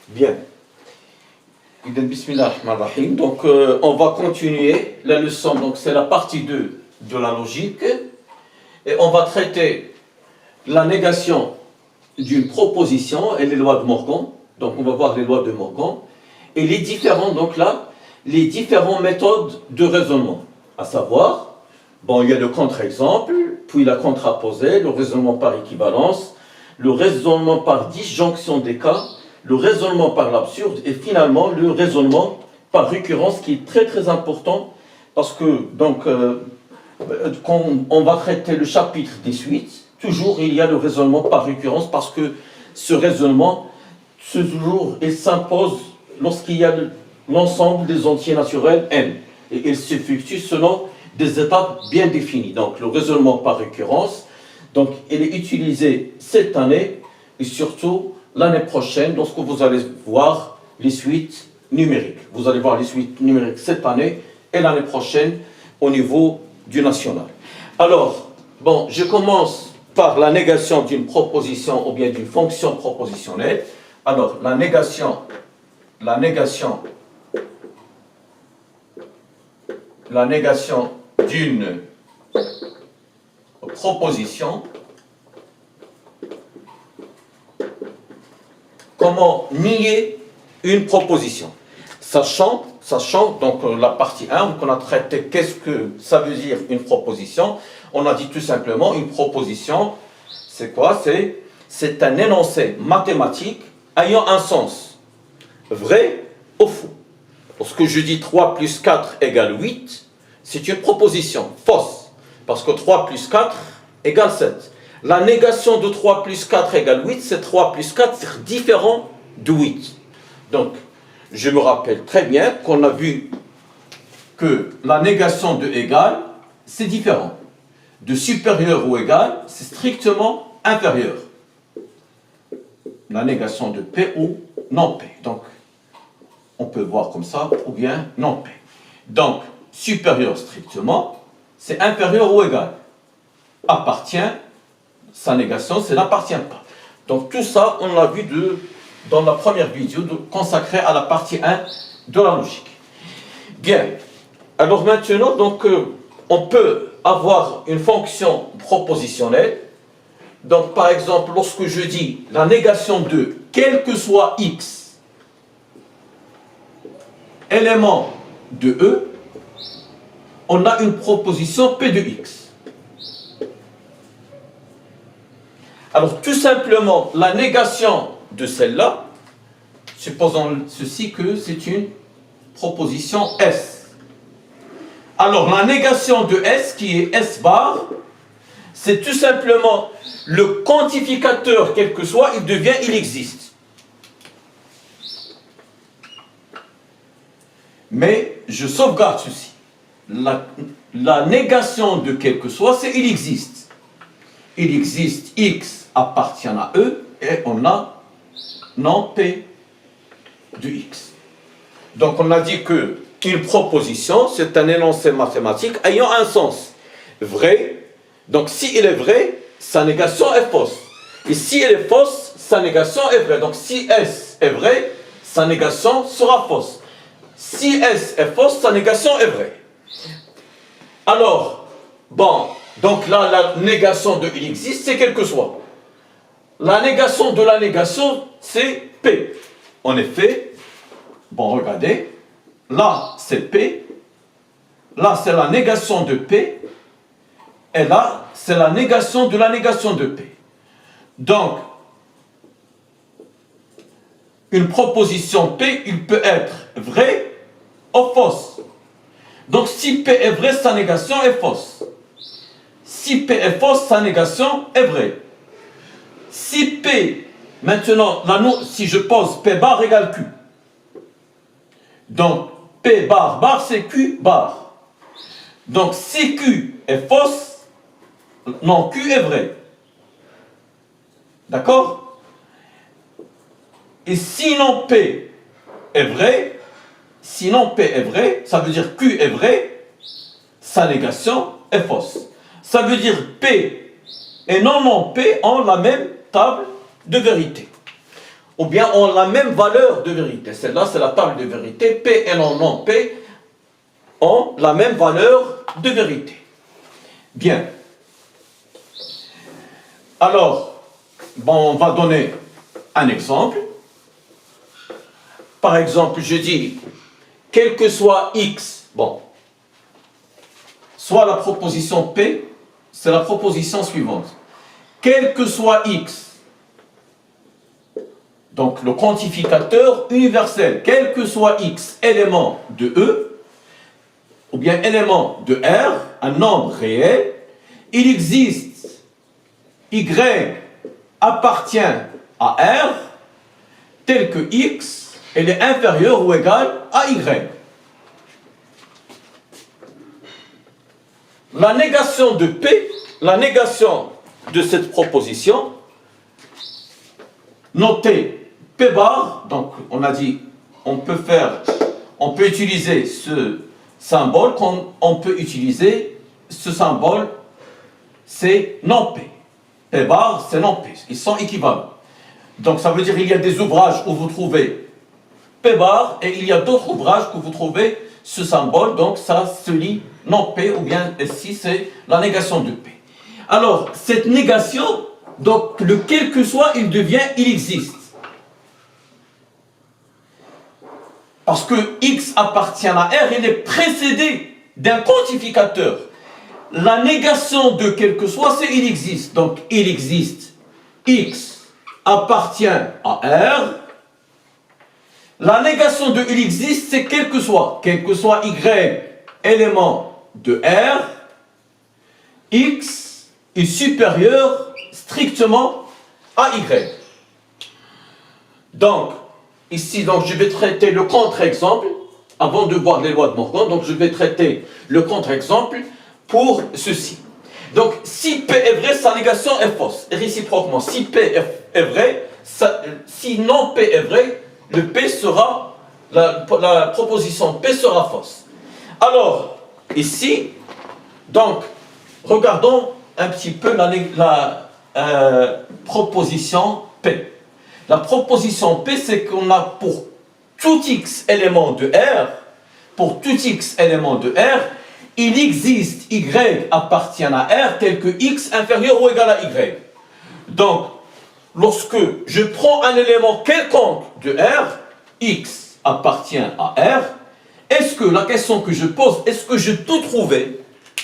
Bien. Bismillahirrahmanirrahim. Donc, on va continuer la leçon. Donc, c'est la partie 2 de la logique. Et on va traiter la négation d'une proposition et les lois de Morgan. Donc, on va voir les lois de Morgan. Et les différentes méthodes de raisonnement. À savoir, bon, il y a le contre-exemple, puis la contraposée, le raisonnement par équivalence, le raisonnement par disjonction des cas, le raisonnement par l'absurde et finalement le raisonnement par récurrence qui est très très important parce que donc quand on va traiter le chapitre des suites, toujours il y a le raisonnement par récurrence parce que ce raisonnement toujours il s'impose lorsqu'il y a l'ensemble des entiers naturels n et il se fluctue selon des étapes bien définies. Donc le raisonnement par récurrence, donc il est utilisé cette année et surtout l'année prochaine, lorsque vous allez voir les suites numériques. Vous allez voir les suites numériques cette année et l'année prochaine au niveau du national. Alors, bon, je commence par la négation d'une proposition ou bien d'une fonction propositionnelle. Alors, la négation d'une proposition. Comment nier une proposition, sachant donc la partie 1, qu'on a traité qu'est-ce que ça veut dire une proposition. On a dit tout simplement une proposition, c'est quoi? C'est un énoncé mathématique ayant un sens, vrai ou faux. Lorsque je dis 3 plus 4 égale 8, c'est une proposition fausse, parce que 3 plus 4 égale 7. La négation de 3 plus 4 égale 8, c'est 3 plus 4, c'est différent de 8. Donc, je me rappelle très bien qu'on a vu que la négation de égal, c'est différent. De supérieur ou égal, c'est strictement inférieur. La négation de P ou non P. Donc, on peut voir comme ça, ou bien non P. Donc, supérieur strictement, c'est inférieur ou égal. Appartient. Sa négation, ça n'appartient pas. Donc tout ça, on l'a vu dans la première vidéo consacrée à la partie 1 de la logique. Bien. Alors maintenant, donc, on peut avoir une fonction propositionnelle. Donc par exemple, lorsque je dis la négation de quel que soit x, élément de E, on a une proposition P de x. Alors, tout simplement, la négation de celle-là, supposons ceci que c'est une proposition S. Alors, la négation de S, qui est S bar, c'est tout simplement le quantificateur, quel que soit, il existe. Mais, je sauvegarde ceci. La négation de quel que soit, c'est il existe. Il existe X appartient à E et on a non P de X. Donc on a dit que une proposition, c'est un énoncé mathématique ayant un sens vrai. Donc si il est vrai, sa négation est fausse. Et si elle est fausse, sa négation est vraie. Donc si S est vrai, sa négation sera fausse. Si S est fausse, sa négation est vraie. Alors, bon, donc là, la négation de il existe, c'est quel que soit. La négation de la négation, c'est P. En effet, bon, regardez, là, c'est P, là, c'est la négation de P, et là, c'est la négation de la négation de P. Donc, une proposition P, il peut être vrai ou fausse. Donc, si P est vrai, sa négation est fausse. Si P est fausse, sa négation est vraie. Si P, maintenant, si je pose P bar égale Q. Donc, P bar bar, c'est Q bar. Donc, si Q est fausse, non, Q est vrai. D'accord? Et sinon P est vrai, ça veut dire Q est vrai, sa négation est fausse. Ça veut dire P et non P ont la même table de vérité. ou bien ont la même valeur de vérité. Celle-là, c'est la table de vérité. P et non P ont la même valeur de vérité. Bien. Alors, bon, on va donner un exemple. Par exemple, je dis, quel que soit x, bon, soit la proposition P, c'est la proposition suivante. Quel que soit x, donc le quantificateur universel, quel que soit x élément de E, ou bien élément de R, un nombre réel, il existe y appartient à R, tel que x, elle est inférieure ou égale à y. La négation de P, la négation de cette proposition, notez P bar, donc on a dit, on peut utiliser ce symbole, comme on peut utiliser ce symbole, c'est non P. P bar, c'est non P, ils sont équivalents. Donc ça veut dire qu'il y a des ouvrages où vous trouvez P bar et il y a d'autres ouvrages où vous trouvez ce symbole, donc ça se lit non P, ou bien ici c'est la négation de P. Alors, cette négation, donc le quel que soit, il existe. Parce que x appartient à R, il est précédé d'un quantificateur. La négation de quel que soit, c'est il existe. Donc, il existe. X appartient à R. La négation de il existe, c'est quel que soit Y élément de R, X est supérieur strictement à Y. Donc, ici, je vais traiter le contre-exemple, avant de voir les lois de Morgan, donc je vais traiter le contre-exemple pour ceci. Donc, si P est vrai, sa négation est fausse. Et réciproquement, si P est vrai, si non P est vrai, le P sera, la proposition P sera fausse. Alors, ici, donc, regardons un petit peu la proposition P. La proposition P, c'est qu'on a pour tout x élément de R, il existe y appartient à R tel que x inférieur ou égal à y. Donc, lorsque je prends un élément quelconque de R, x appartient à R, est-ce que la question que je pose, est-ce que je peux trouver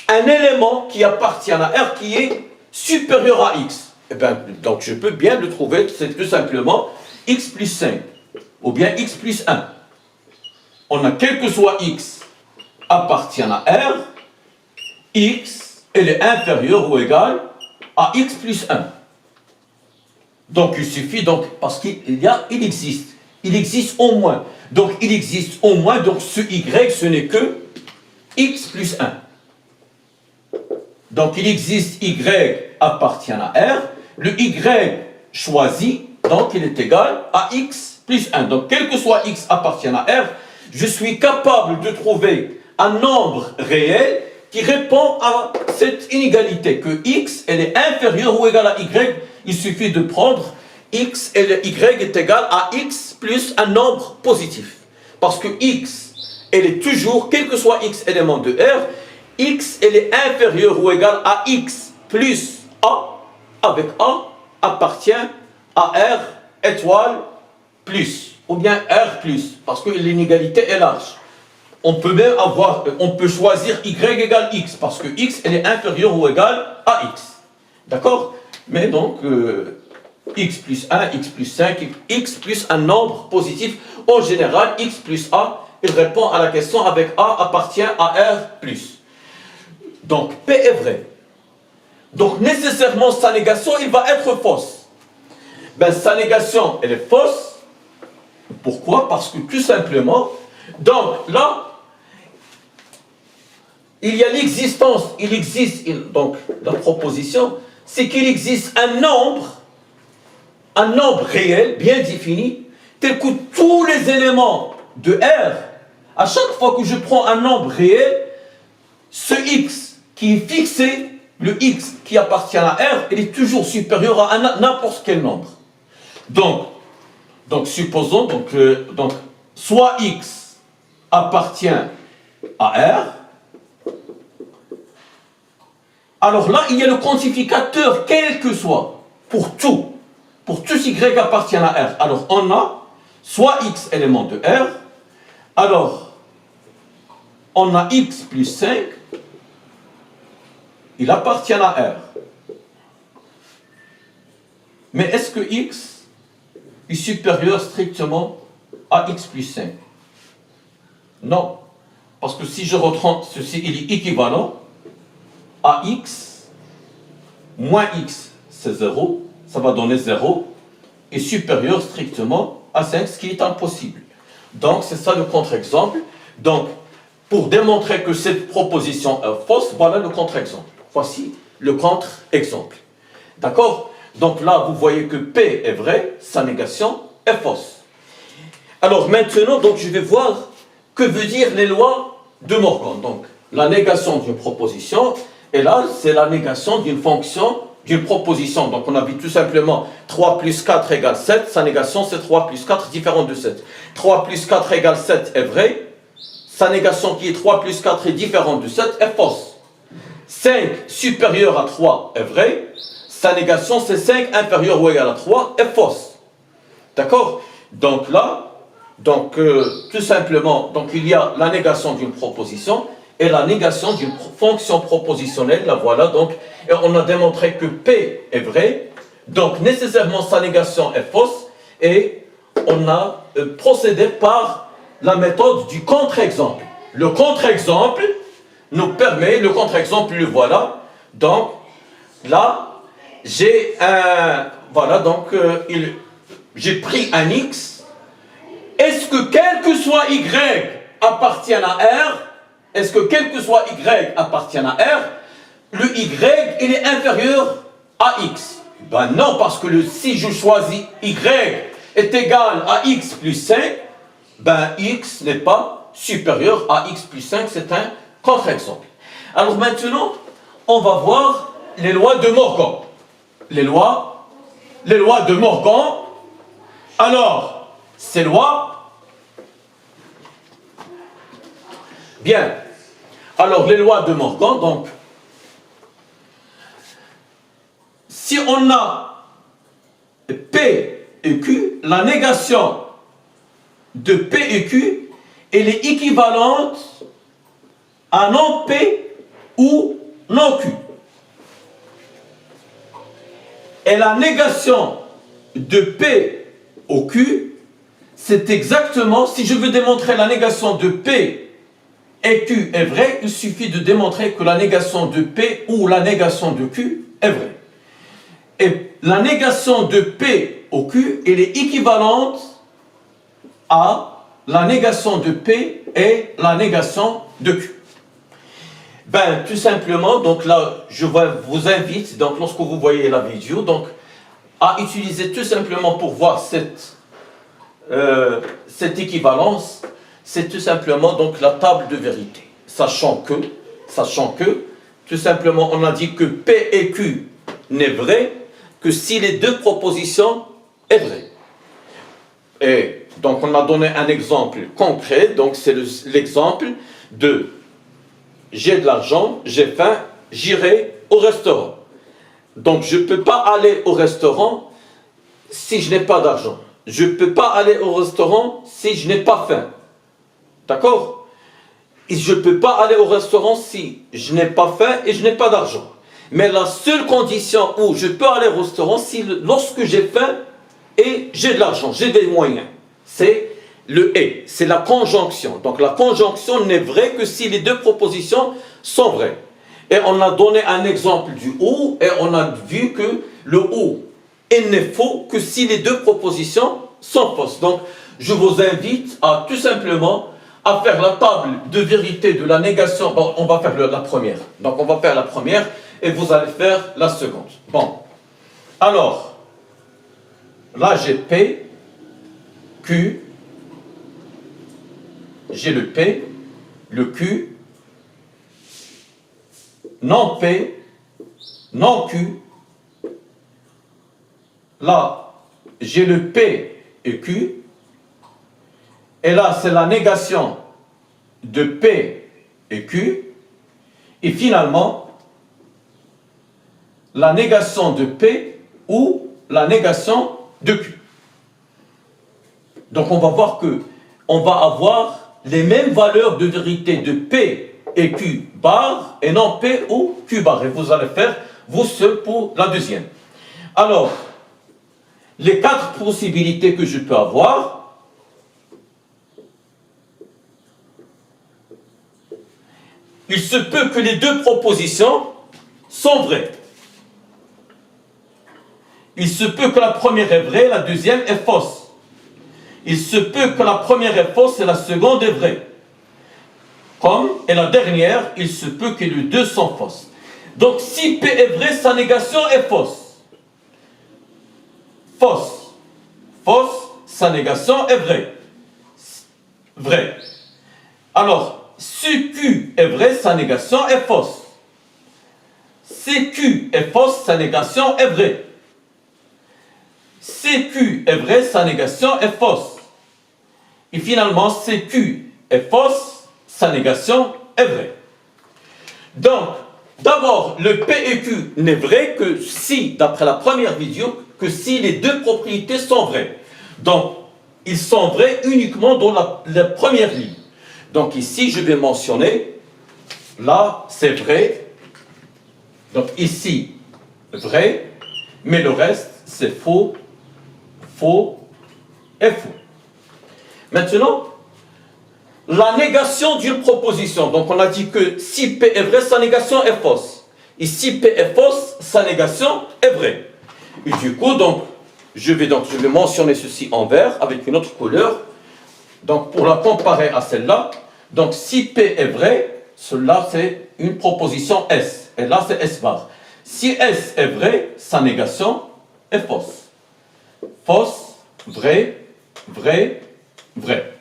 un élément qui appartient à R qui est supérieur à x? Eh bien, donc je peux bien le trouver, c'est tout simplement x plus 5, ou bien x plus 1. On a quel que soit x appartient à R, x, elle est inférieure ou égale à x plus 1. Donc il suffit, parce qu'il existe au moins. Donc il existe au moins, donc ce y, ce n'est que x plus 1. Donc il existe y appartient à R, le y choisi, donc il est égal à x plus 1. Donc quel que soit x appartient à R, je suis capable de trouver un nombre réel qui répond à cette inégalité, que x elle est inférieure ou égale à y. Il suffit de prendre x et le y est égal à x plus un nombre positif. Parce que x, elle est toujours, quel que soit x élément de R, x elle est inférieure ou égale à x plus a, avec a appartient à R étoile plus, ou bien R plus, parce que l'inégalité est large. On peut choisir y égale x, parce que x elle est inférieure ou égale à x. D'accord? Mais donc, x plus 1, x plus 5, x plus un nombre positif, en général, x plus a, il répond à la question avec a appartient à R plus. Donc, P est vrai. Donc, nécessairement, sa négation, il va être fausse. Ben, sa négation, elle est fausse. Pourquoi? Parce que, tout simplement, donc, là, il y a l'existence, donc, la proposition, c'est qu'il existe un nombre réel, bien défini, tel que tous les éléments de R, à chaque fois que je prends un nombre réel, ce x qui est fixé, le x qui appartient à R, il est toujours supérieur à n'importe quel nombre. Donc, Donc supposons donc soit X appartient à R. Alors là, il y a le quantificateur, quel que soit, pour tout Y appartient à R. Alors on a soit X élément de R, alors on a X plus 5, il appartient à R. Mais est-ce que X est supérieur strictement à X plus 5? Non. Parce que si je reprends ceci, il est équivalent à X moins X, c'est 0, ça va donner 0, est supérieur strictement à 5, ce qui est impossible. Donc, c'est ça le contre-exemple. Donc, pour démontrer que cette proposition est fausse, voilà le contre-exemple. Voici le contre-exemple. D'accord? Donc là, vous voyez que P est vrai, sa négation est fausse. Alors maintenant, donc, je vais voir que veut dire les lois de Morgan. Donc, la négation d'une proposition, et là, c'est la négation d'une fonction, d'une proposition. Donc, on a vu tout simplement 3 plus 4 égale 7. Sa négation, c'est 3 plus 4 différent de 7. 3 plus 4 égale 7 est vrai. Sa négation qui est 3 plus 4 est différente de 7 est fausse. 5 supérieur à 3 est vrai. Sa négation, c'est 5 inférieur ou égal à 3 est fausse. D'accord? Donc là, tout simplement, donc il y a la négation d'une proposition et la négation d'une fonction propositionnelle. La voilà donc. Et on a démontré que P est vrai. Donc nécessairement sa négation est fausse. Et on a procédé par la méthode du contre-exemple. Le contre-exemple nous permet, le contre-exemple le voilà. Donc là, j'ai un, voilà, donc j'ai pris un X. Est-ce que quel que soit Y appartient à R, est-ce que quel que soit Y appartient à R, le Y, il est inférieur à X? Ben non, parce que si je choisis Y est égal à X plus 5, ben X n'est pas supérieur à X plus 5, c'est un contre-exemple. Alors maintenant, on va voir les lois de Morgan. Les lois de Morgan. Alors, ces lois, bien, alors les lois de Morgan, donc, si on a P et Q, la négation de P et Q, elle est équivalente à non P ou non Q. Et la négation de P au Q, c'est exactement, si je veux démontrer la négation de P et Q est vraie, il suffit de démontrer que la négation de P ou la négation de Q est vraie. Et la négation de P au Q, elle est équivalente à la négation de P et la négation de Q. Ben, tout simplement, donc là, je vous invite, donc lorsque vous voyez la vidéo, donc, à utiliser tout simplement pour voir cette équivalence, c'est tout simplement donc la table de vérité. Sachant que, tout simplement, on a dit que P et Q n'est vrai que si les deux propositions est vraie. Et donc, on a donné un exemple concret, donc c'est l'exemple de j'ai de l'argent, j'ai faim, j'irai au restaurant. Donc, je ne peux pas aller au restaurant si je n'ai pas d'argent. Je ne peux pas aller au restaurant si je n'ai pas faim. D'accord? Et je ne peux pas aller au restaurant si je n'ai pas faim et je n'ai pas d'argent. Mais la seule condition où je peux aller au restaurant, c'est lorsque j'ai faim et j'ai de l'argent, j'ai des moyens. C'est le « et », c'est la conjonction. Donc la conjonction n'est vraie que si les deux propositions sont vraies. Et on a donné un exemple du « ou » et on a vu que le « ou » n'est faux que si les deux propositions sont fausses. Donc je vous invite à tout simplement à faire la table de vérité de la négation. Bon, on va faire la première. Donc on va faire la première et vous allez faire la seconde. Bon. Alors, là j'ai P, Q, j'ai le P, le Q, non P, non Q. Là, j'ai le P et Q. Et là, c'est la négation de P et Q. Et finalement, la négation de P ou la négation de Q. Donc on va voir que on va avoir les mêmes valeurs de vérité de P et Q bar et non P ou Q bar. Et vous allez faire vous seul pour la deuxième. Alors, les 4 possibilités que je peux avoir, il se peut que les 2 propositions sont vraies. Il se peut que la première est vraie, la deuxième est fausse. Il se peut que la première est fausse et la seconde est vraie. Comme, et la dernière, il se peut que les 2 sont fausses. Donc, si P est vrai, sa négation est fausse. Fausse. Fausse, sa négation est vraie. Vrai. Alors, si Q est vrai, sa négation est fausse. Si Q est fausse, sa négation est vraie. Si Q est vrai, sa négation est fausse. Et finalement, si Q est fausse, sa négation est vraie. Donc, d'abord, le P et Q n'est vrai que si, d'après la première vidéo, que si les 2 propriétés sont vraies. Donc, ils sont vrais uniquement dans la première ligne. Donc ici, je vais mentionner, là, c'est vrai. Donc ici, vrai, mais le reste, c'est faux, faux et faux. Maintenant, la négation d'une proposition. Donc on a dit que si P est vrai, sa négation est fausse. Et si P est fausse, sa négation est vraie. Et du coup, je vais mentionner ceci en vert avec une autre couleur. Donc pour la comparer à celle-là, donc si P est vrai, cela c'est une proposition S. Et là c'est S bar. Si S est vrai, sa négation est fausse. Fausse, vrai, vrai, vrai.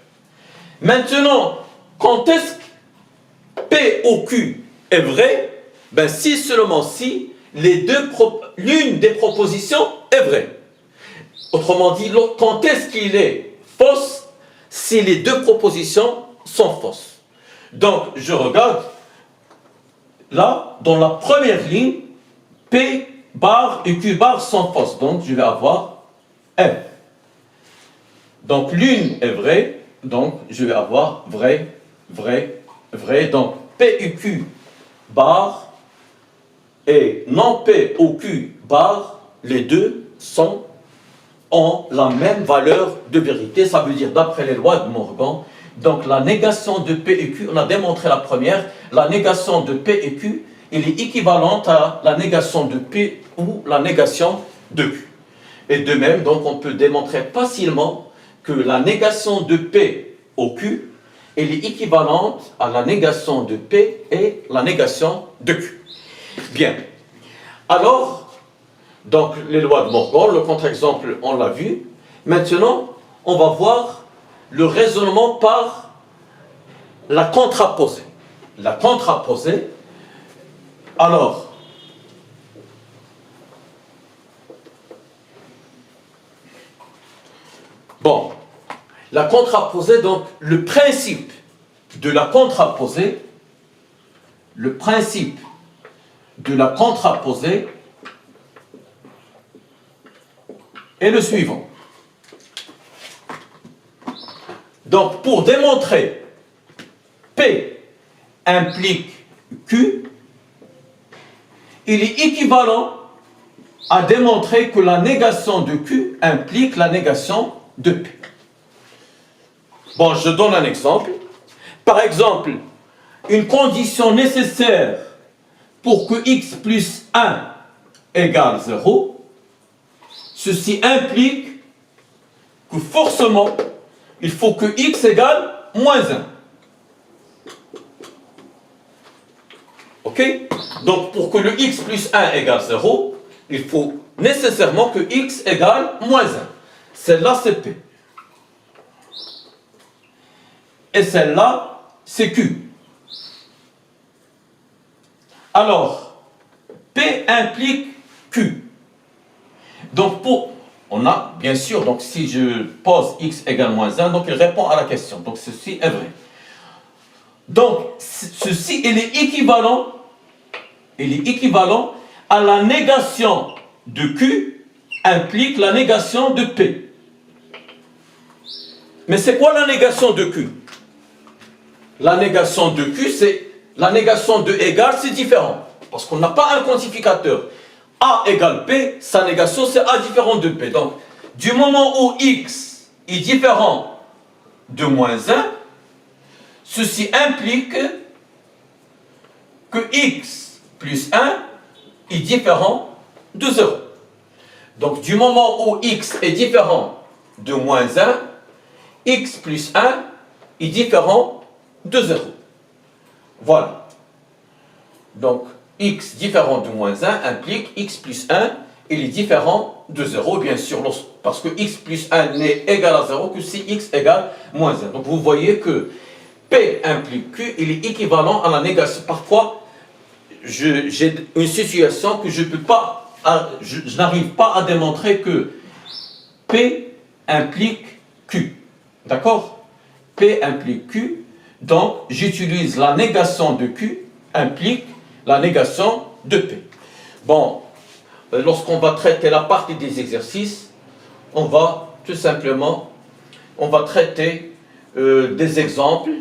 Maintenant, quand est-ce que P ou Q est vrai? Ben si seulement si l'une des propositions est vraie. Autrement dit, quand est-ce qu'il est fausse? Si les 2 propositions sont fausses. Donc, je regarde, là, dans la première ligne, P bar et Q bar sont fausses. Donc, je vais avoir F. Donc, l'une est vraie, donc je vais avoir vrai, vrai, vrai. Donc, P et Q bar et non P ou Q bar, les 2 ont la même valeur de vérité, ça veut dire d'après les lois de Morgan. Donc la négation de P et Q, on a démontré la première, la négation de P et Q, elle est équivalente à la négation de P ou la négation de Q. Et de même, donc on peut démontrer facilement que la négation de P au Q, elle est équivalente à la négation de P et la négation de Q. Bien. Alors, donc, les lois de Morgan, le contre-exemple, on l'a vu. Maintenant, on va voir le raisonnement par la contraposée. La contraposée, alors, bon, la contraposée, donc, le principe de la contraposée est le suivant. Donc, pour démontrer P implique Q, il est équivalent à démontrer que la négation de Q implique la négation de P. Bon, je donne un exemple. Par exemple, une condition nécessaire pour que x plus 1 égale 0, ceci implique que forcément, il faut que x égale moins 1. Ok? Donc, pour que le x plus 1 égale 0, il faut nécessairement que x égale moins 1. Celle-là, c'est P. Et celle-là, c'est Q. Alors, P implique Q. Donc, On a, bien sûr, donc si je pose x égale moins 1, donc il répond à la question. Donc ceci est vrai. Donc ceci, il est équivalent à la négation de Q implique la négation de P. Mais c'est quoi la négation de Q? La négation de Q, c'est la négation de égal, c'est différent. Parce qu'on n'a pas un quantificateur. A égale P, sa négation c'est A différent de P. Donc, du moment où X est différent de moins 1, ceci implique que X plus 1 est différent de 0. Donc, du moment où X est différent de moins 1, X plus 1 est différent de 0. Voilà. Donc, x différent de moins 1 implique x plus 1, il est différent de 0, bien sûr, parce que x plus 1 n'est égal à 0 que si x égale moins 1. Donc, vous voyez que P implique Q, il est équivalent à la négation. Parfois, j'ai une situation que je n'arrive pas à démontrer que P implique Q. D'accord? P implique Q, donc j'utilise la négation de Q implique la négation de P. Bon, lorsqu'on va traiter la partie des exercices, on va tout simplement, traiter des exemples,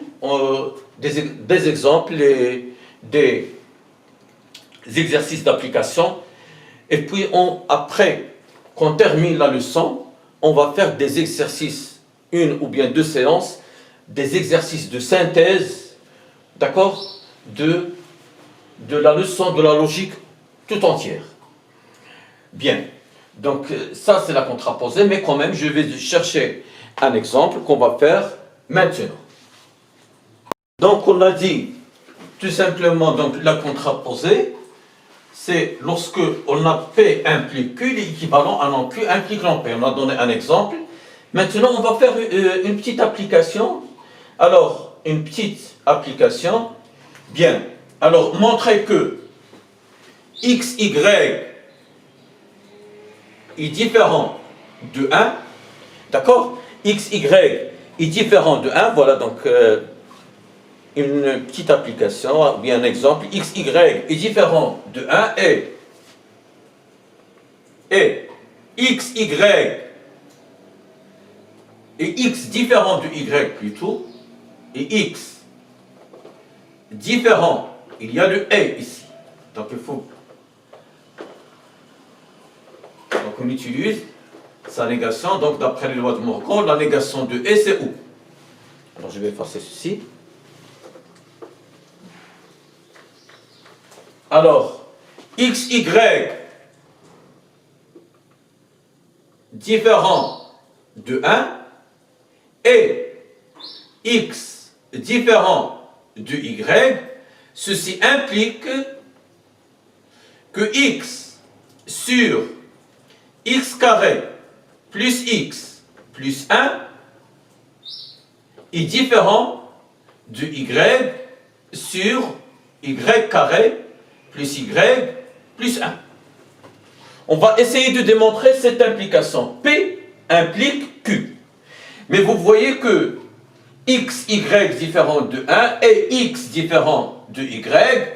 des exemples et des exercices d'application. Et puis, après qu'on termine la leçon, on va faire des exercices, une ou bien deux séances, des exercices de synthèse, d'accord, de la leçon de la logique tout entière. Bien, donc ça c'est la contraposée, mais quand même je vais chercher un exemple qu'on va faire maintenant. Donc on a dit tout simplement donc la contraposée, c'est lorsque on a P implique Q, l'équivalent à non Q implique non P. On a donné un exemple. Maintenant on va faire une petite application. Alors, une petite application. Bien. Alors, montrer que XY est différent de 1. D'accord? XY est différent de 1. Voilà donc une petite application, ou bien un exemple. XY est différent de 1 et XY et X différent de Y plutôt, et X différent, il y a le et ici. Donc il faut. Donc on utilise sa négation. Donc d'après les lois de Morgan, la négation de et c'est où? Alors je vais effacer ceci. Alors, XY différent de 1 et X différent de Y, ceci implique que X sur X carré plus X plus 1 est différent de Y sur Y carré plus Y plus 1. On va essayer de démontrer cette implication. P implique Q. Mais vous voyez que x, y différent de 1 et x différent de y.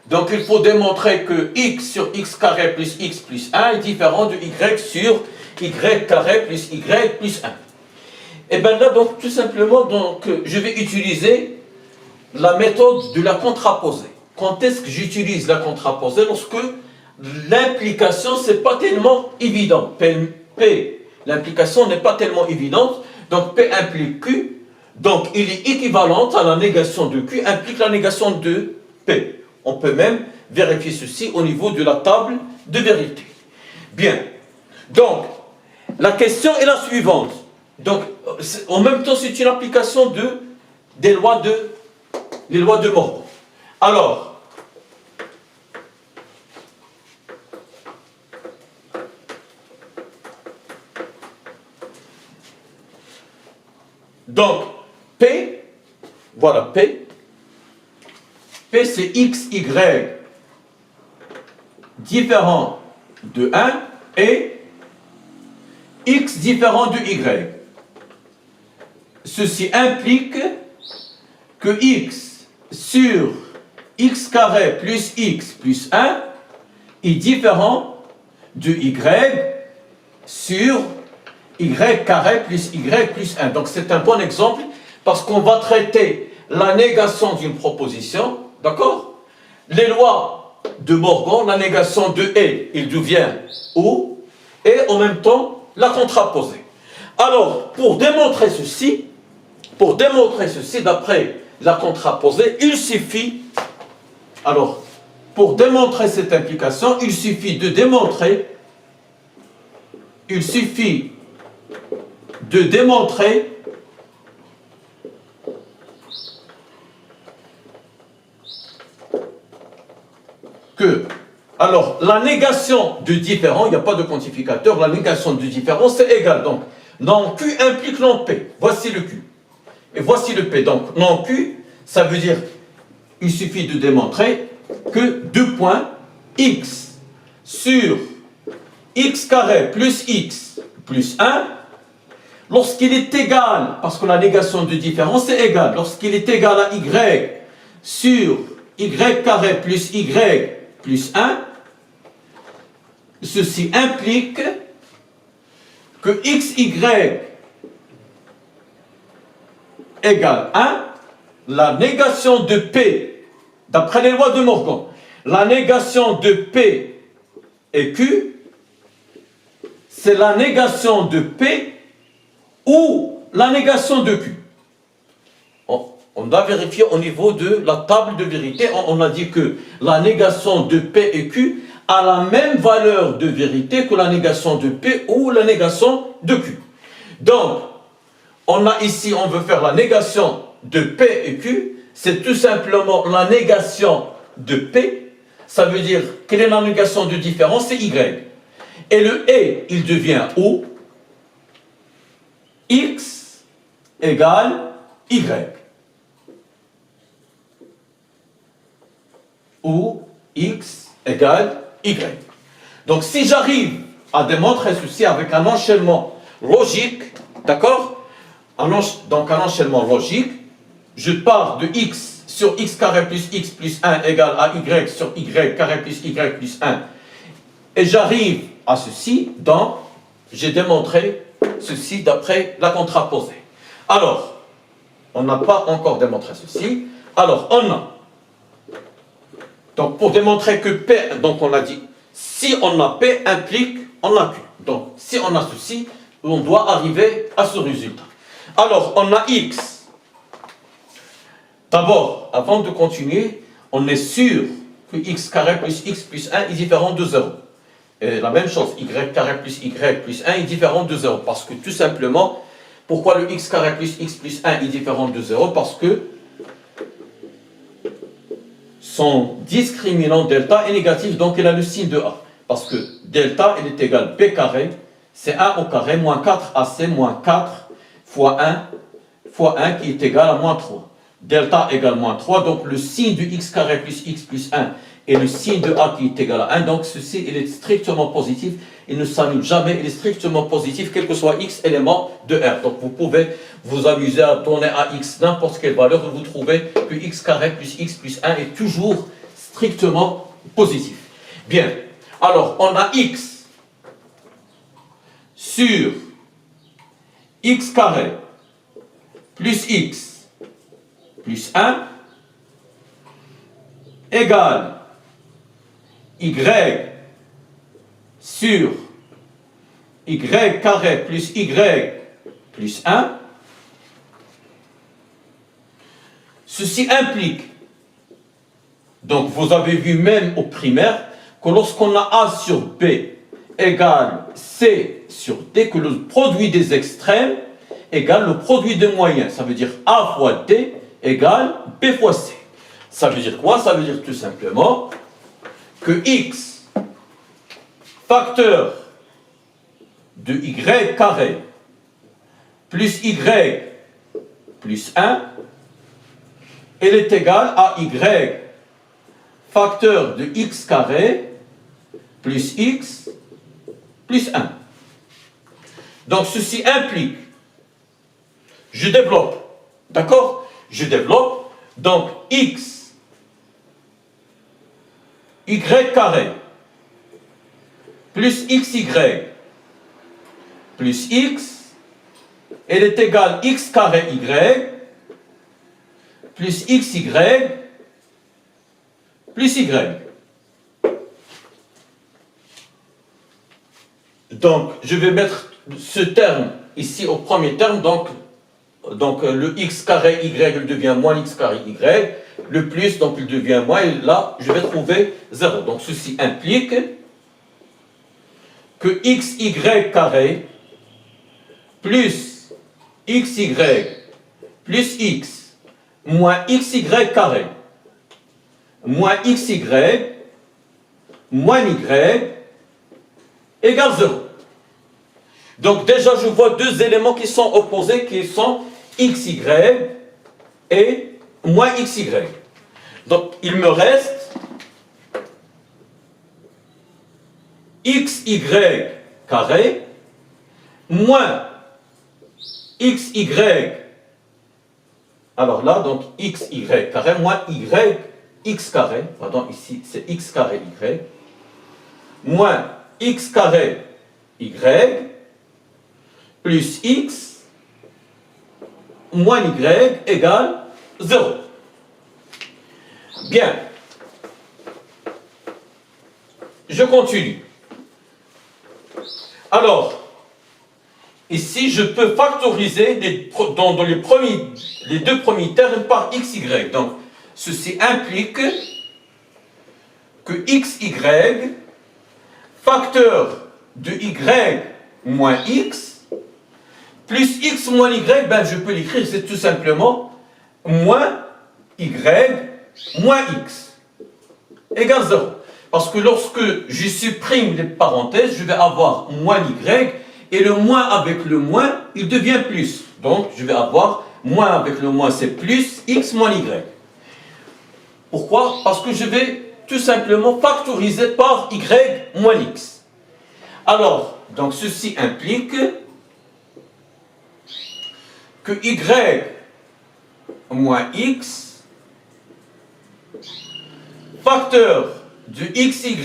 Donc il faut démontrer que x sur x carré plus x plus 1 est différent de y sur y carré plus y plus 1. Et bien là, donc, tout simplement, donc, je vais utiliser la méthode de la contraposée. Quand est-ce que j'utilise la contraposée? Lorsque l'implication, c'est pas tellement évident. P, l'implication n'est pas tellement évidente. Donc P implique Q. Donc il est équivalent à la négation de Q implique la négation de P. On peut même vérifier ceci au niveau de la table de vérité. Bien. Donc, la question est la suivante. Donc, en même temps, c'est une application des lois de Morgan. Alors, donc, P, voilà P. P c'est x, y différent de 1 et x différent de y. Ceci implique que x sur x carré plus x plus 1 est différent de y sur y carré plus y plus 1. Donc c'est un bon exemple parce qu'on va traiter la négation d'une proposition, d'accord? Les lois de Morgan, la négation de et, il devient ou, et en même temps la contraposer. Alors, pour démontrer ceci, d'après la contraposée, il suffit, alors, pour démontrer cette implication, il suffit de démontrer que, alors, la négation de différent, il n'y a pas de quantificateur, la négation de différent, c'est égal. Donc, non Q implique non P. Voici le Q. Et voici le P. Donc, non Q, ça veut dire, il suffit de démontrer que 2 points x sur x carré plus x plus 1, lorsqu'il est égal, parce que la négation de différence est égale, lorsqu'il est égal à y sur y carré plus y plus 1, ceci implique que xy égale 1, la négation de P, d'après les lois de Morgan, la négation de P et Q, c'est la négation de P ou la négation de Q. On doit vérifier au niveau de la table de vérité. On a dit que la négation de P et Q a la même valeur de vérité que la négation de P ou la négation de Q. Donc, on a ici, on veut faire la négation de P et Q, c'est tout simplement la négation de P, ça veut dire, quelle est la négation de différence? C'est Y. Et le et, il devient O, X égale Y. Ou X égale Y. Donc si j'arrive à démontrer ceci avec un enchaînement logique, d'accord? Donc un enchaînement logique, je pars de X sur X carré plus X plus 1 égale à Y sur Y carré plus Y plus 1. Et j'arrive à ceci, donc j'ai démontré ceci d'après la contraposée. Alors, on n'a pas encore démontré ceci. Alors, on a. Donc, pour démontrer que P, donc on a dit, si on a P implique, on a Q. Donc, si on a ceci, on doit arriver à ce résultat. Alors, on a X. D'abord, avant de continuer, on est sûr que X carré plus X plus 1 est différent de 0. Et la même chose, Y carré plus Y plus 1 est différent de 0. Parce que tout simplement, pourquoi le X carré plus X plus 1 est différent de 0? Parce que son discriminant delta est négatif, donc il a le signe de A. Parce que delta, il est égal P carré, c'est 1 au carré, moins 4AC, moins 4 fois 1 qui est égal à moins 3. Delta égale moins 3, donc le signe de X carré plus X plus 1 et le signe de A qui est égal à 1, donc ceci, il est strictement positif, il ne s'annule jamais, il est strictement positif, quel que soit X élément de R. Donc vous pouvez vous amuser à donner à X n'importe quelle valeur et vous trouvez que X carré plus X plus 1 est toujours strictement positif. Bien, alors on a X sur X carré plus X plus 1 égale Y sur Y carré plus Y plus 1. Ceci implique, donc vous avez vu même au primaire, que lorsqu'on a A sur B égale C sur D, que le produit des extrêmes égale le produit des moyens. Ça veut dire A fois D égale B fois C. Ça veut dire quoi? Ça veut dire tout simplement que X facteur de Y carré plus Y plus 1, elle est égale à Y facteur de X carré plus X plus 1. Donc ceci implique, je développe, d'accord? Je développe, donc x, y carré, plus xy, plus x, elle est égale x carré y, plus xy, plus y. Donc, je vais mettre ce terme ici au premier terme, donc le x carré y il devient moins x carré y, le plus, donc il devient moins, et là, je vais trouver 0. Donc, ceci implique que xy carré plus xy plus x moins xy carré moins xy moins y égale 0. Donc déjà je vois deux éléments qui sont opposés, qui sont xy et moins xy. Donc il me reste xy carré moins xy, alors là donc xy carré moins x carré, pardon ici c'est x carré y, moins x carré y plus x moins y égale 0. Bien. Je continue. Alors, ici, je peux factoriser dans les deux premiers termes par xy. Donc, ceci implique que xy, facteur de y moins x, plus x moins y, ben je peux l'écrire, c'est tout simplement moins y moins x égale 0. Parce que lorsque je supprime les parenthèses, je vais avoir moins y, et le moins avec le moins, il devient plus. Donc, je vais avoir moins avec le moins, c'est plus x moins y. Pourquoi? Parce que je vais tout simplement factoriser par y moins x. Alors, donc ceci implique que y moins x, facteur de xy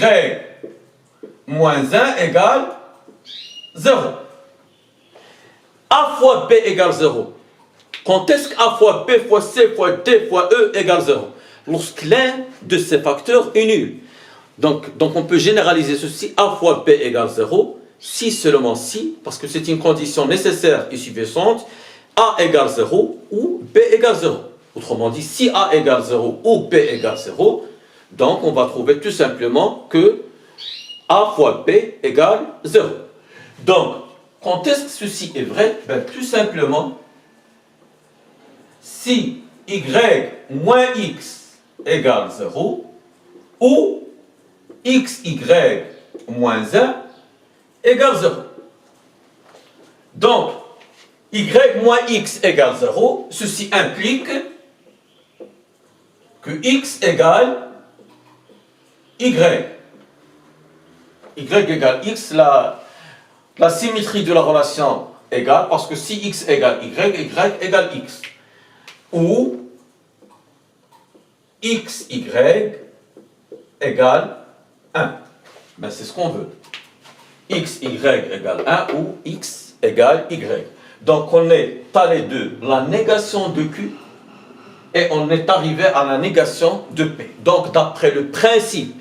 moins 1 égale 0. A fois b égale 0. Quand est-ce qu'a fois b fois c fois d fois e égale 0? Lorsque l'un de ces facteurs est nul. Donc on peut généraliser ceci, a fois b égale 0, si seulement si, parce que c'est une condition nécessaire et suffisante, a égale 0 ou b égale 0. Autrement dit, si a égale 0 ou b égale 0, donc on va trouver tout simplement que a fois b égale 0. Donc, quand est-ce que ceci est vrai? Ben, tout simplement, si y moins x égale 0, ou xy moins 1 égale 0. Donc, y moins x égale 0, ceci implique que x égale y. Y égale x, la symétrie de la relation égale, parce que si x égale y, y égale x. Ou xy égale 1. Ben, c'est ce qu'on veut. xy égale 1 ou x égale y. Donc on est allé de la négation de q et on est arrivé à la négation de p. Donc d'après le principe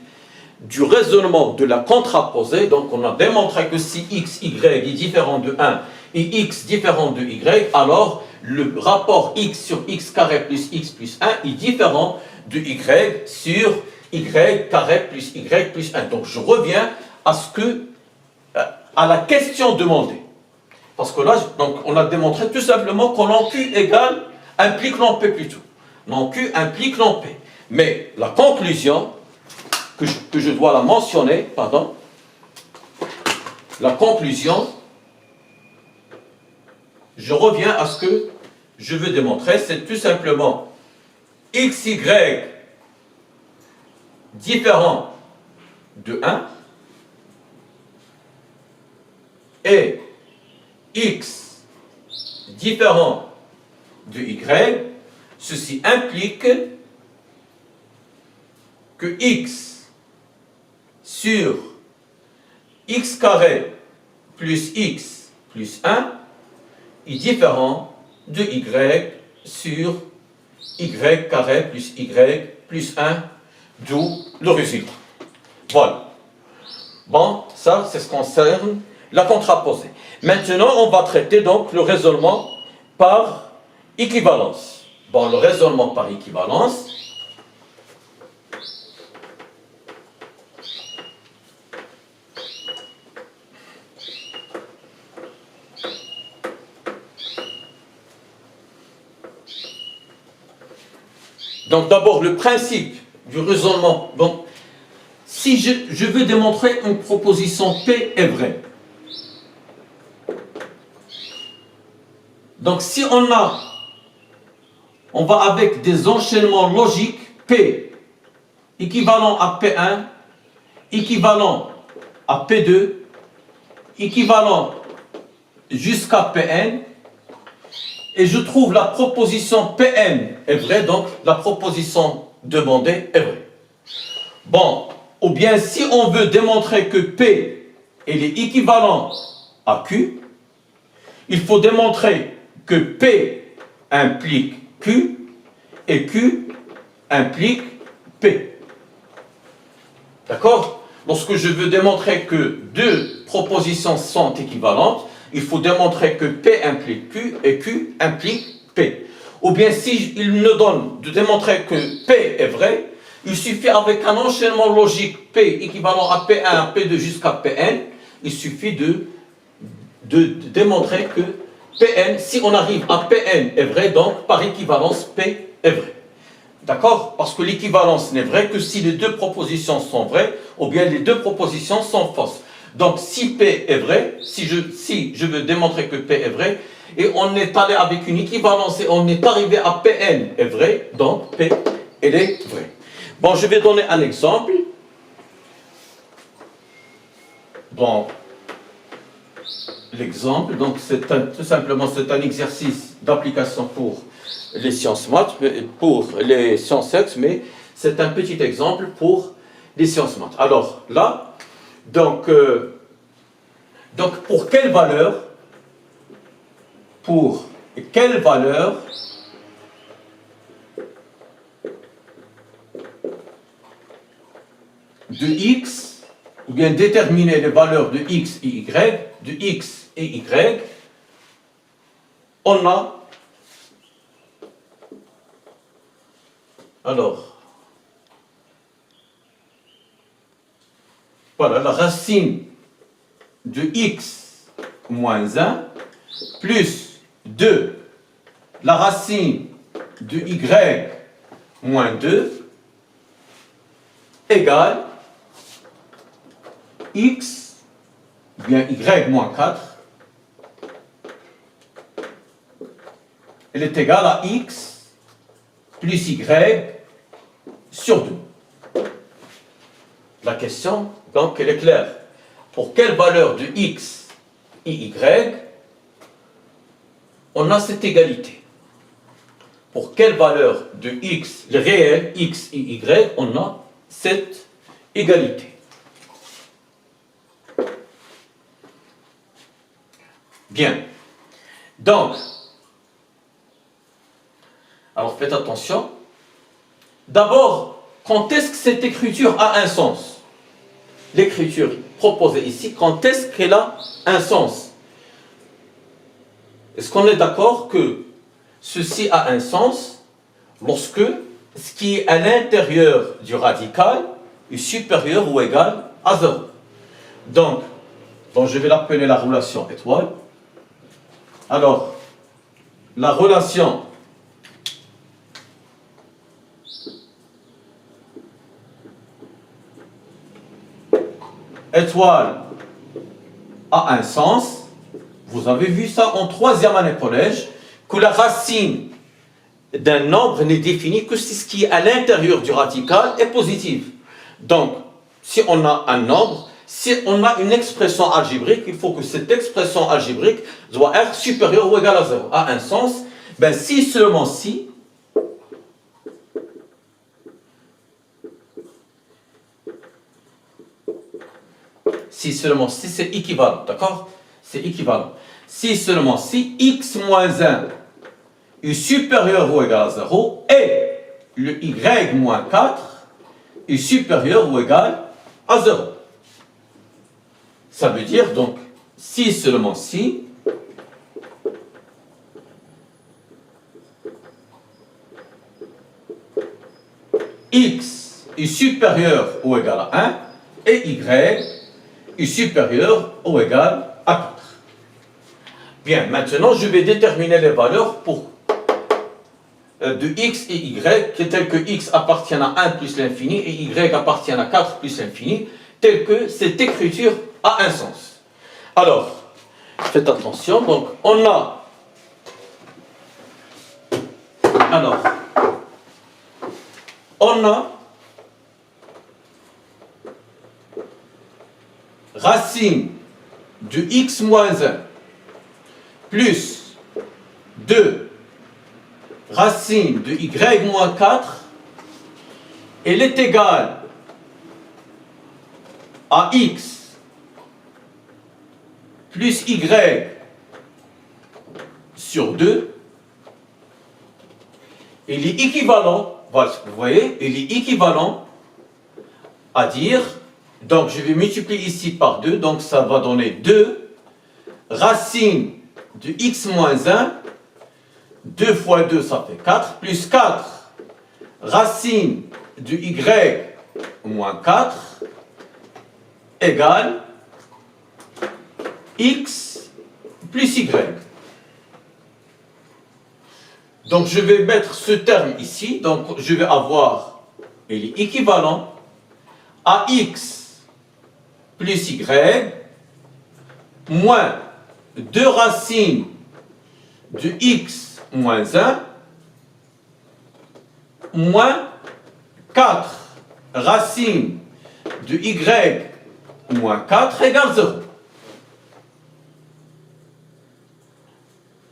du raisonnement de la contraposée, donc on a démontré que si x, y est différent de 1 et x différent de y, alors le rapport x sur x carré plus x plus 1 est différent de y sur y carré plus y plus 1. Donc je reviens à la question demandée. Parce que là, donc, on a démontré tout simplement que l'en Q égale implique l'en P plutôt. L'en Q implique l'en P. Mais la conclusion, que je dois la mentionner, pardon, la conclusion, je reviens à ce que je veux démontrer, c'est tout simplement xy différent de 1 et x différent de y, ceci implique que x sur x carré plus x plus 1 est différent de y sur y carré plus y plus 1, d'où le résultat. Voilà. Bon, ça, c'est ce qui concerne la contraposée. Maintenant, on va traiter donc le raisonnement par équivalence. Bon, le raisonnement par équivalence, donc d'abord le principe du raisonnement. Donc, si je veux démontrer une proposition P est vraie, donc si on va avec des enchaînements logiques P équivalent à P1, équivalent à P2, équivalent jusqu'à Pn, et je trouve la proposition Pn est vraie, donc la proposition demandée est vraie. Bon, ou bien si on veut démontrer que P est équivalent à Q, il faut démontrer que P implique Q et Q implique P. D'accord? Lorsque je veux démontrer que deux propositions sont équivalentes, il faut démontrer que P implique Q et Q implique P. Ou bien si il me donne de démontrer que P est vrai, il suffit avec un enchaînement logique P équivalent à P1, à P2 jusqu'à Pn, il suffit de démontrer que Pn, si on arrive à Pn est vrai, donc par équivalence P est vrai. D'accord? Parce que l'équivalence n'est vraie que si les deux propositions sont vraies, ou bien les deux propositions sont fausses. Donc si P est vrai, si je veux démontrer que P est vrai, et on est allé avec une équivalence et on est arrivé à Pn est vrai, donc P, elle est vraie. Bon, je vais donner un exemple. Bon, l'exemple, donc tout simplement c'est un exercice d'application pour les sciences maths, pour les sciences X, mais c'est un petit exemple pour les sciences maths. Alors là, donc pour quelle valeur de x, ou bien déterminer les valeurs de x et y, on a, alors, voilà, la racine de x moins 1 plus 2, la racine de y moins 2 égale x, bien y moins 4, elle est égale à x plus y sur 2. La question, donc, elle est claire. Pour quelle valeur de x et y, on a cette égalité? Pour quelle valeur de x, le réel, x et y, on a cette égalité? Bien. Donc, alors faites attention. D'abord, quand est-ce que cette écriture a un sens? L'écriture proposée ici, quand est-ce qu'elle a un sens? Est-ce qu'on est d'accord que ceci a un sens lorsque ce qui est à l'intérieur du radical est supérieur ou égal à 0? Donc je vais l'appeler la relation étoile. Alors, la relation étoile a un sens. Vous avez vu ça en 3e année collège, que la racine d'un nombre n'est définie que si ce qui est à l'intérieur du radical est positif. Donc, si on a un nombre, si on a une expression algébrique, il faut que cette expression algébrique doit être supérieure ou égale à 0. À un sens, ben si seulement si, c'est équivalent, d'accord? C'est équivalent. Si seulement si x moins 1 est supérieur ou égal à 0 et le y moins 4 est supérieur ou égal à 0. Ça veut dire donc si seulement si x est supérieur ou égal à 1 et y est supérieur ou égal à 4. Bien, maintenant je vais déterminer les valeurs pour de x et y, qui est tel que x appartient à 1 plus l'infini et y appartient à 4 plus l'infini, tel que cette écriture a un sens. Alors, faites attention, donc on a racine de x moins 1 plus 2 racine de y moins 4, elle est égale à x plus y sur 2. Il est équivalent, voilà, vous voyez, il est équivalent à dire, donc je vais multiplier ici par 2, donc ça va donner 2 racine de x moins 1, 2 fois 2 ça fait 4, plus 4 racine de y moins 4 égale x plus y. Donc je vais mettre ce terme ici, donc je vais avoir, il est équivalent à x plus y moins 2 racines de x moins 1 moins 4 racines de y moins 4 égale 0.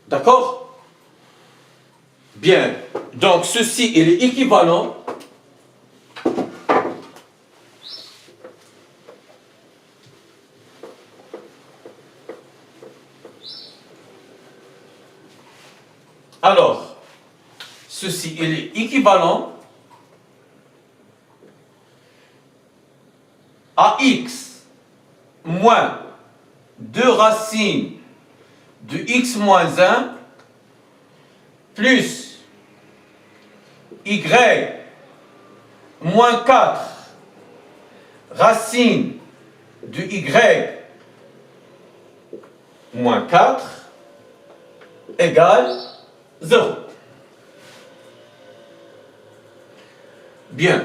D'accord? Bien, donc ceci il est équivalent alors ceci il est équivalent à x moins 2 racines de x moins 1 plus y moins 4 racine de y moins 4 égale 0. Bien.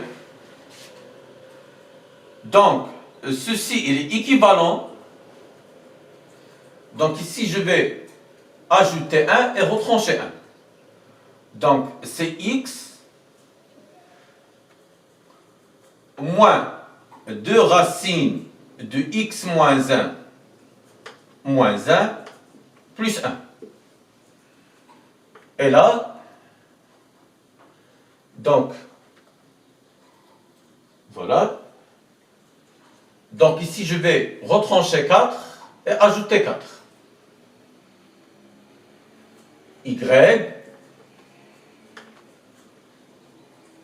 Donc, ceci il est équivalent. Donc ici, je vais ajouter 1 et retrancher 1. Donc, c'est x moins 2 racines de x moins 1 moins 1 plus 1. Et là, donc, voilà. Donc ici, je vais retrancher 4 et ajouter 4. Y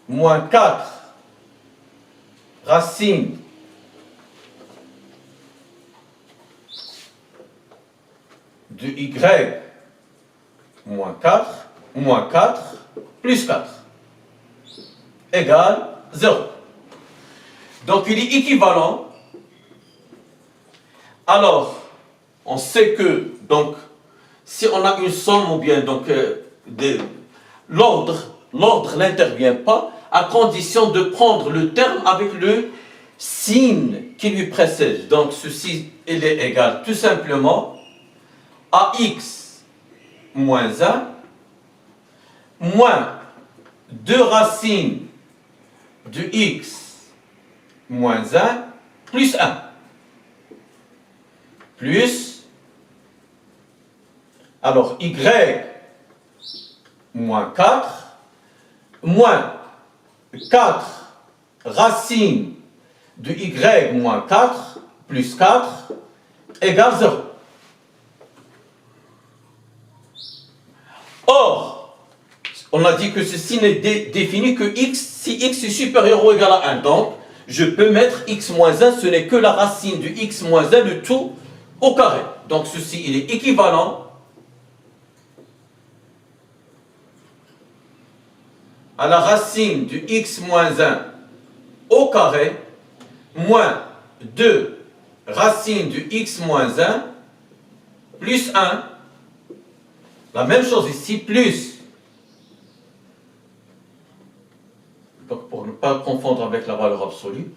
moins 4 racine de y moins 4 plus 4 égale 0. Donc il est équivalent. Alors, on sait que donc si on a une somme ou bien donc l'ordre n'intervient pas à condition de prendre le terme avec le signe qui lui précède. Donc ceci il est égal tout simplement à x moins 1 moins 2 racines de x moins 1 plus 1. plus, alors y moins 4, moins 4 racine de y moins 4 plus 4 égale 0. Or, on a dit que ceci n'est défini que x si x est supérieur ou égal à 1. Donc, je peux mettre x moins 1, ce n'est que la racine de x moins 1, le tout au carré. Donc, ceci, il est équivalent à la racine de x moins 1 au carré moins 2 racine de x moins 1 plus 1. La même chose ici, plus. Donc, pour ne pas confondre avec la valeur absolue.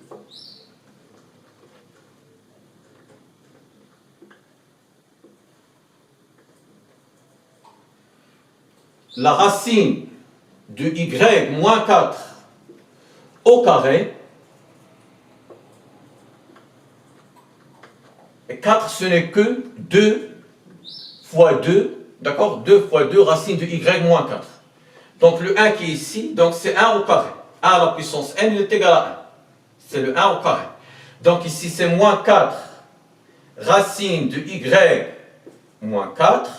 La racine de y moins 4 au carré. Et 4, ce n'est que 2 fois 2. D'accord? 2 fois 2 racine de y moins 4. Donc le 1 qui est ici, donc c'est 1 au carré. 1 à la puissance n, il est égal à 1. C'est le 1 au carré. Donc ici c'est moins 4 racine de y moins 4.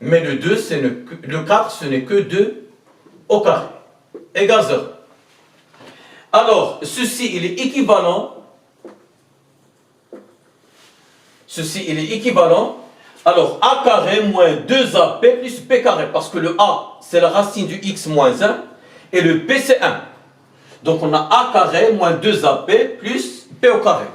Mais le 2, le 4, ce n'est que 2 au carré. Égale 0. Alors, ceci, il est équivalent. Ceci, il est équivalent. Alors, a carré moins 2ab plus b carré. Parce que le a, c'est la racine du x moins 1. Et le b, c'est 1. Donc, on a a carré moins 2ab plus b au carré.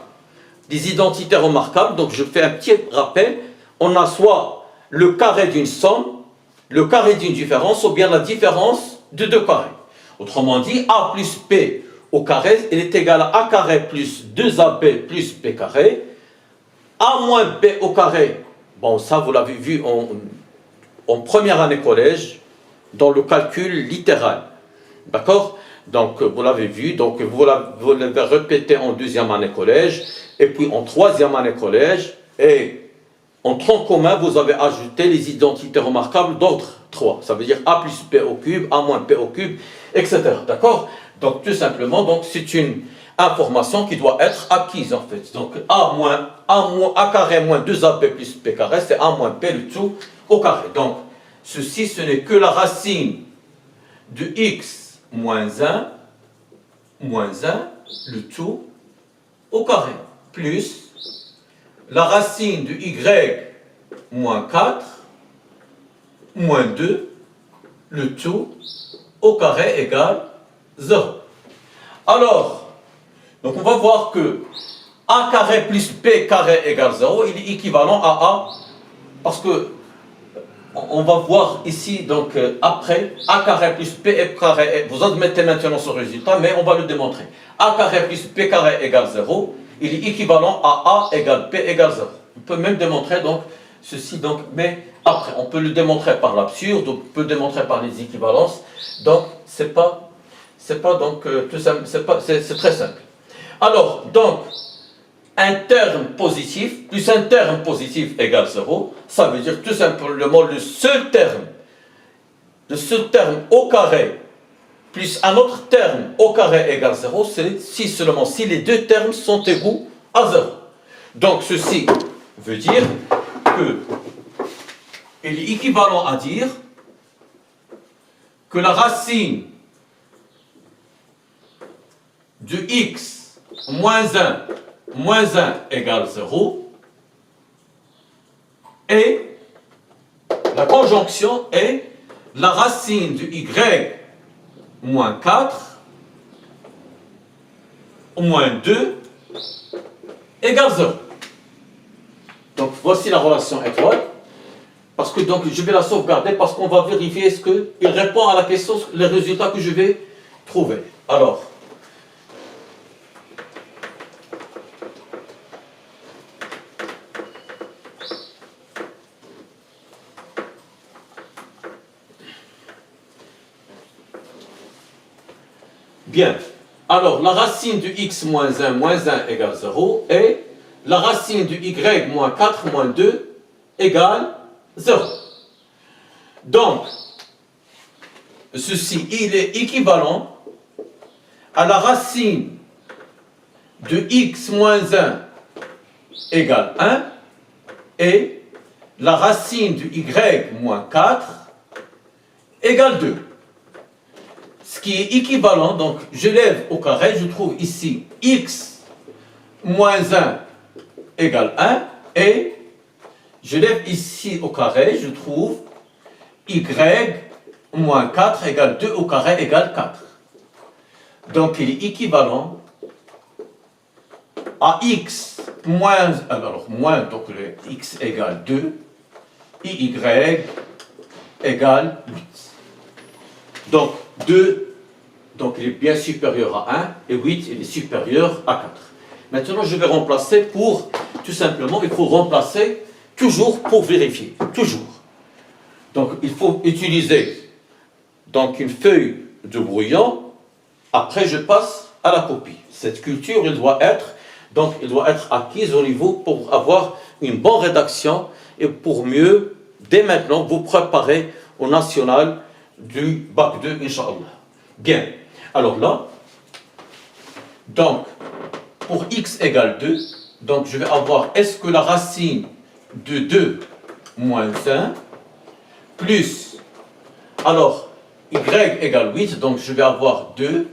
Des identités remarquables. Donc, je fais un petit rappel. On a soit le carré d'une somme, le carré d'une différence, ou bien la différence de deux carrés. Autrement dit, a plus b au carré, il est égal à a carré plus 2ab plus b carré. A moins b au carré, bon ça vous l'avez vu en première année collège, dans le calcul littéral. D'accord? Donc vous l'avez vu, donc vous l'avez répété en deuxième année collège, et puis en troisième année collège, et en tronc commun, vous avez ajouté les identités remarquables d'ordre 3. Ça veut dire a plus b au cube, a moins b au cube, etc. D'accord? Donc tout simplement, donc c'est une information qui doit être acquise en fait. Donc a carré moins 2ab plus b carré, c'est a moins b le tout au carré. Donc ceci, ce n'est que la racine de x moins 1, le tout au carré, plus la racine de y moins 4, moins 2, le tout au carré égale 0. Alors, donc on va voir que a carré plus b carré égale 0, il est équivalent à a, parce que on va voir ici, donc après, a carré plus b carré, vous admettez maintenant ce résultat, mais on va le démontrer. A carré plus b carré égale 0, il est équivalent à a égale b égale 0. On peut même démontrer donc ceci, donc, mais après, on peut le démontrer par l'absurde, on peut le démontrer par les équivalences, donc c'est donc tout simple, c'est très simple. Alors, donc, un terme positif plus un terme positif égale 0, ça veut dire tout simplement le seul terme au carré plus un autre terme au carré égale 0, c'est seulement si les deux termes sont égaux à 0. Donc ceci veut dire que il est équivalent à dire que la racine de x moins 1 égale 0 et la conjonction est la racine de y moins 4 moins 2 égale 0. Donc voici la relation étoile. Parce que donc je vais la sauvegarder parce qu'on va vérifier est-ce qu'il répond à la question, les résultats que je vais trouver. Alors, bien. Alors, la racine de x moins 1 égale 0 et la racine de y moins 4 moins 2 égale 0. Donc, ceci, il est équivalent à la racine de x moins 1 égale 1 et la racine de y moins 4 égale 2. Ce qui est équivalent, donc je lève au carré, je trouve ici x moins 1 égale 1 et je lève ici au carré, je trouve y moins 4 égale 2 au carré égale 4. Donc il est équivalent à x moins, donc le x égale 2 et y égale 8. Donc 2, donc il est bien supérieur à 1 et 8 il est supérieur à 4. Maintenant je vais remplacer pour, tout simplement, il faut remplacer toujours pour vérifier, toujours. Donc il faut utiliser donc une feuille de brouillon. Après, je passe à la copie. Cette culture, elle doit être acquise au niveau pour avoir une bonne rédaction et pour mieux, dès maintenant, vous préparer au national du bac 2, Inch'Allah. Bien. Alors là, donc, pour x égale 2, donc je vais avoir, est-ce que la racine de 2 moins 1 plus, alors, y égale 8, donc je vais avoir 2,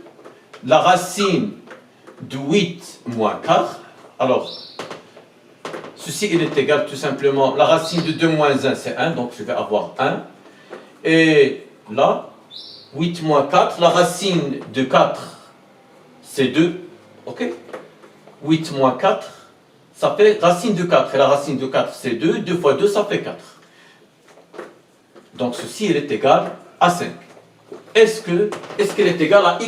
la racine de 8 moins 4, alors, ceci il est égal tout simplement, la racine de 2 moins 1 c'est 1, donc je vais avoir 1, et là, 8 moins 4, la racine de 4 c'est 2, ok? 8 moins 4, ça fait racine de 4, et la racine de 4 c'est 2, 2 fois 2 ça fait 4. Donc ceci il est égal à 5. Est-ce qu'elle est égale à x?